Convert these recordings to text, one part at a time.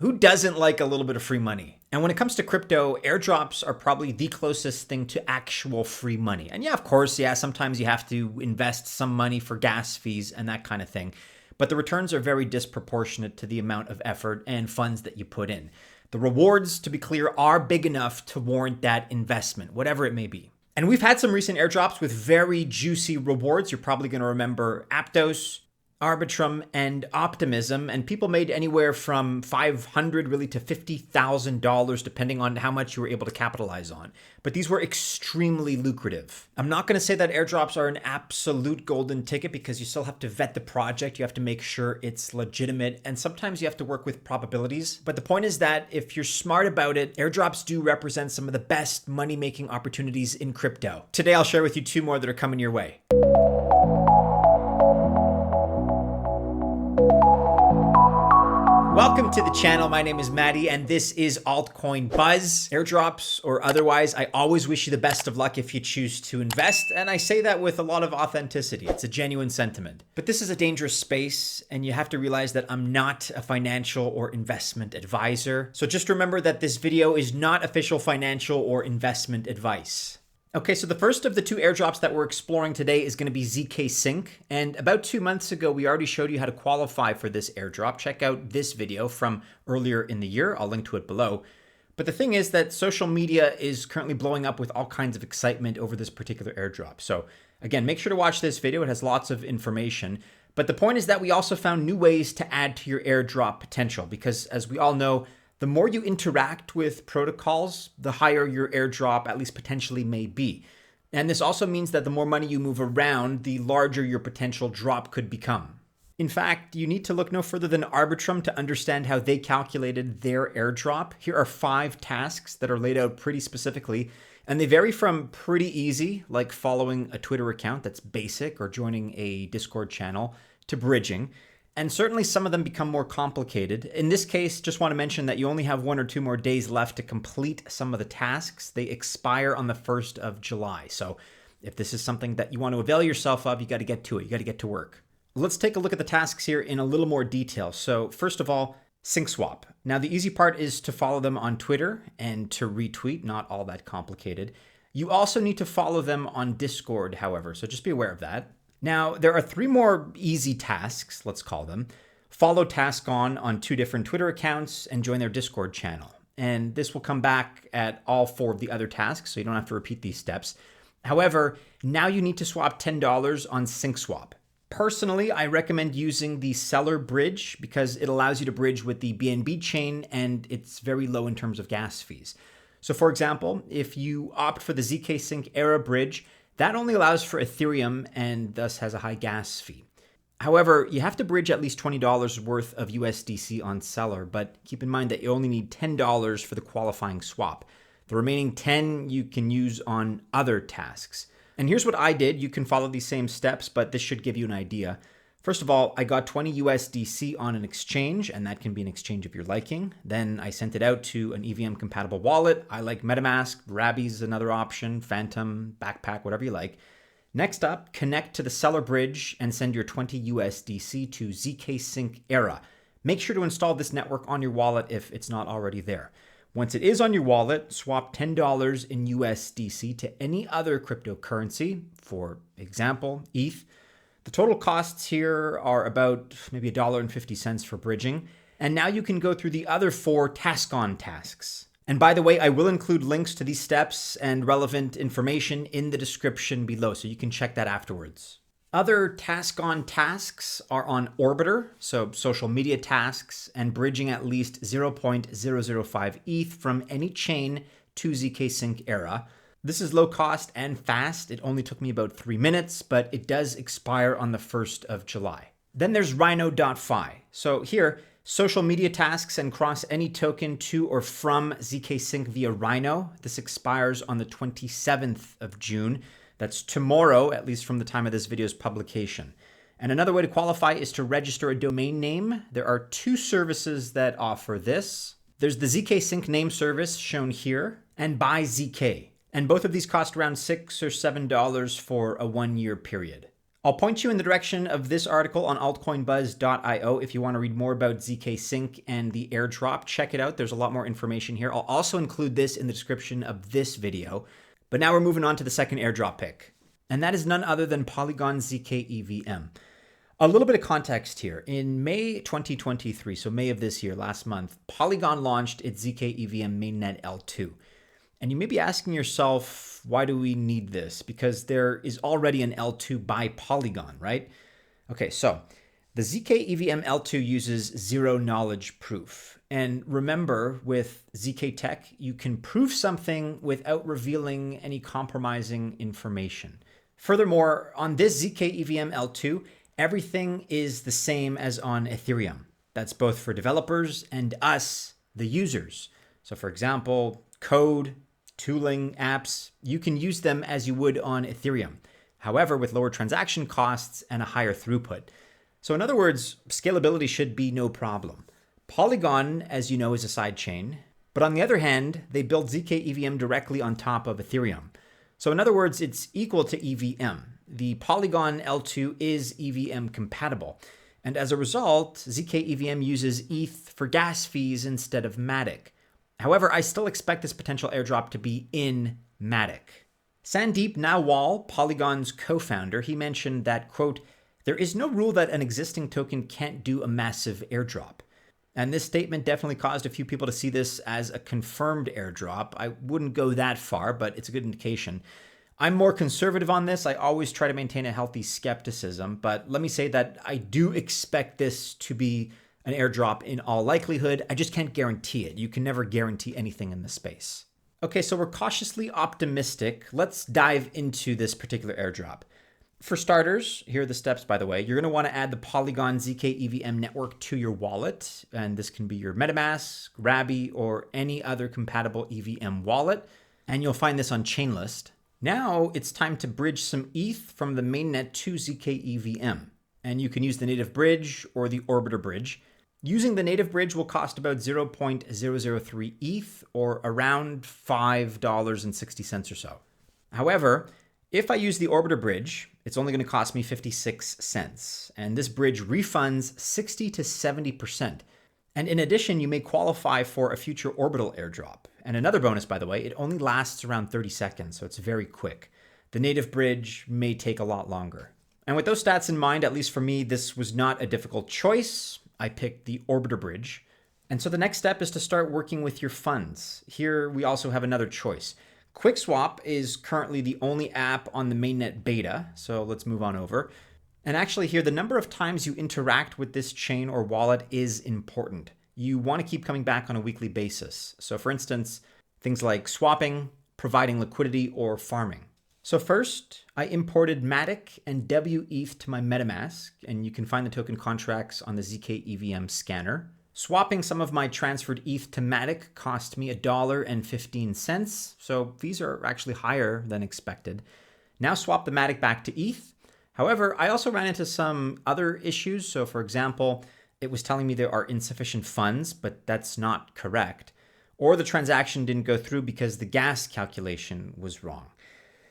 Who doesn't like a little bit of free money? And when it comes to crypto, airdrops are probably the closest thing to actual free money. And yeah, of course, sometimes you have to invest some money for gas fees and that kind of thing. But the returns are very disproportionate to the amount of effort and funds that you put in. The rewards, to be clear, are big enough to warrant that investment, whatever it may be. And we've had some recent airdrops with very juicy rewards. You're probably going to remember Aptos, Arbitrum, and Optimism, and people made anywhere from $500 really to $50,000 depending on how much you were able to capitalize on. But these were extremely lucrative. I'm not going to say that airdrops are an absolute golden ticket because you still have to vet the project, you have to make sure it's legitimate, and sometimes you have to work with probabilities. But the point is that if you're smart about it, airdrops do represent some of the best money-making opportunities in crypto. Today I'll share with you 2 more that are coming your way. Welcome to the channel. My name is Maddie and this is Altcoin Buzz. Airdrops or otherwise, I always wish you the best of luck if you choose to invest, and I say that with a lot of authenticity. It's a genuine sentiment. But this is a dangerous space and you have to realize that I'm not a financial or investment advisor. So just remember that this video is not official financial or investment advice. Okay, so the first of the 2 airdrops that we're exploring today is going to be zkSync. And about 2 months ago, we already showed you how to qualify for this airdrop. Check out this video from earlier in the year. I'll link to it below. But the thing is that social media is currently blowing up with all kinds of excitement over this particular airdrop. So again, make sure to watch this video. It has lots of information. But the point is that we also found new ways to add to your airdrop potential because, as we all know, the more you interact with protocols, the higher your airdrop at least potentially may be. And this also means that the more money you move around, the larger your potential drop could become. In fact, you need to look no further than Arbitrum to understand how they calculated their airdrop. Here are 5 tasks that are laid out pretty specifically, and they vary from pretty easy, like following a Twitter account that's basic or joining a Discord channel, to bridging. And certainly some of them become more complicated. In this case, just want to mention that you only have 1 or 2 more days left to complete some of the tasks. They expire on the 1st of July. So if this is something that you want to avail yourself of, you got to get to it. You got to get to work. Let's take a look at the tasks here in a little more detail. So first of all, sync swap. Now the easy part is to follow them on Twitter and to retweet, not all that complicated. You also need to follow them on Discord, however, so just be aware of that. Now, there are 3 more easy tasks, let's call them. Follow task on 2 different Twitter accounts and join their Discord channel. And this will come back at all 4 of the other tasks, so you don't have to repeat these steps. However, now you need to swap $10 on sync swap. Personally, I recommend using the seller bridge because it allows you to bridge with the BNB chain and it's very low in terms of gas fees. So for example, if you opt for the zkSync Era bridge, that only allows for Ethereum and thus has a high gas fee. However, you have to bridge at least $20 worth of USDC on seller, but keep in mind that you only need $10 for the qualifying swap. The remaining 10 you can use on other tasks. And here's what I did. You can follow these same steps, but this should give you an idea. First of all, I got 20 USDC on an exchange, and that can be an exchange of your liking. Then I sent it out to an EVM compatible wallet. I like MetaMask, Rabbies is another option, Phantom, Backpack, whatever you like. Next up, connect to the seller bridge and send your 20 USDC to zkSync Era. Make sure to install this network on your wallet if it's not already there. Once it is on your wallet, swap $10 in USDC to any other cryptocurrency, for example, ETH. The total costs here are about maybe $1.50 for bridging. And now you can go through the other 4 task-on tasks. And by the way, I will include links to these steps and relevant information in the description below, so you can check that afterwards. Other task-on tasks are on Orbiter, so social media tasks, and bridging at least 0.005 ETH from any chain to zkSync Era. This is low cost and fast. It only took me about 3 minutes, but it does expire on the 1st of July. Then there's Rhino.fi. So here, social media tasks and cross any token to or from zkSync via Rhino. This expires on the 27th of June. That's tomorrow, at least from the time of this video's publication. And another way to qualify is to register a domain name. There are 2 services that offer this. There's the zkSync name service shown here and Buy ZK. And both of these cost around $6 or $7 for a 1-year period. I'll point you in the direction of this article on altcoinbuzz.io if you want to read more about zkSync and the airdrop. Check it out. There's a lot more information here. I'll also include this in the description of this video. But now we're moving on to the second airdrop pick, and that is none other than Polygon zkEVM. A little bit of context here. In May 2023, so May of this year, last month, Polygon launched its zkEVM mainnet L2. And you may be asking yourself, why do we need this? Because there is already an L2 by Polygon, right? Okay, so the zkEVM L2 uses zero knowledge proof. And remember, with ZK Tech, you can prove something without revealing any compromising information. Furthermore, on this zkEVM L2, everything is the same as on Ethereum. That's both for developers and us, the users. So for example, code, tooling, apps, you can use them as you would on Ethereum. However, with lower transaction costs and a higher throughput. So in other words, scalability should be no problem. Polygon, as you know, is a sidechain. But on the other hand, they build zkEVM directly on top of Ethereum. So in other words, it's equal to EVM. The Polygon L2 is EVM compatible. And as a result, zkEVM uses ETH for gas fees instead of MATIC. However, I still expect this potential airdrop to be in MATIC. Sandeep Nawal, Polygon's co-founder, he mentioned that, quote, "There is no rule that an existing token can't do a massive airdrop." And this statement definitely caused a few people to see this as a confirmed airdrop. I wouldn't go that far, but it's a good indication. I'm more conservative on this. I always try to maintain a healthy skepticism, but let me say that I do expect this to be an airdrop in all likelihood. I just can't guarantee it. You can never guarantee anything in this space. Okay, so we're cautiously optimistic. Let's dive into this particular airdrop. For starters, here are the steps, by the way. You're going to want to add the Polygon zkEVM network to your wallet, and this can be your MetaMask, Rabby, or any other compatible EVM wallet, and you'll find this on Chainlist. Now it's time to bridge some ETH from the mainnet to zkEVM, and you can use the native bridge or the Arbitrum bridge. Using the native bridge will cost about 0.003 ETH or around $5.60 or so. However, if I use the Arbitrum bridge, it's only going to cost me 56 cents. And this bridge refunds 60 to 70%. And in addition, you may qualify for a future orbital airdrop. And another bonus, by the way, it only lasts around 30 seconds, so it's very quick. The native bridge may take a lot longer. And with those stats in mind, at least for me, this was not a difficult choice. I picked the Arbitrum bridge. And so the next step is to start working with your funds. Here we also have another choice. QuickSwap is currently the only app on the mainnet beta, so let's move on over. And actually here, the number of times you interact with this chain or wallet is important. You want to keep coming back on a weekly basis. So for instance, things like swapping, providing liquidity, or farming. So first, I imported MATIC and WETH to my MetaMask, and you can find the token contracts on the zkEVM scanner. Swapping some of my transferred ETH to MATIC cost me $1.15, so fees are actually higher than expected. Now swap the MATIC back to ETH. However, I also ran into some other issues. So for example, it was telling me there are insufficient funds, but that's not correct. Or the transaction didn't go through because the gas calculation was wrong.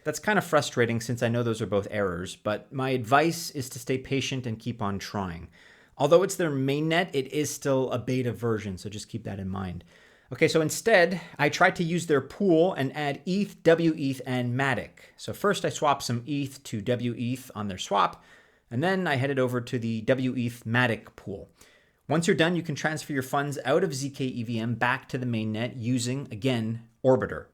That's kind of frustrating since I know those are both errors, but my advice is to stay patient and keep on trying. Although it's their mainnet, it is still a beta version, so just keep that in mind. Okay, so instead, I tried to use their pool and add ETH, WETH, and MATIC. So first I swapped some ETH to WETH on their swap, and then I headed over to the WETH MATIC pool. Once you're done, you can transfer your funds out of zkEVM back to the mainnet using, again, Arbitrum.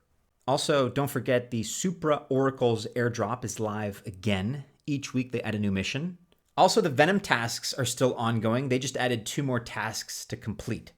Also, don't forget the Supra Oracle's airdrop is live again. Each week they add a new mission. Also, the Venom tasks are still ongoing. They just added 2 more tasks to complete.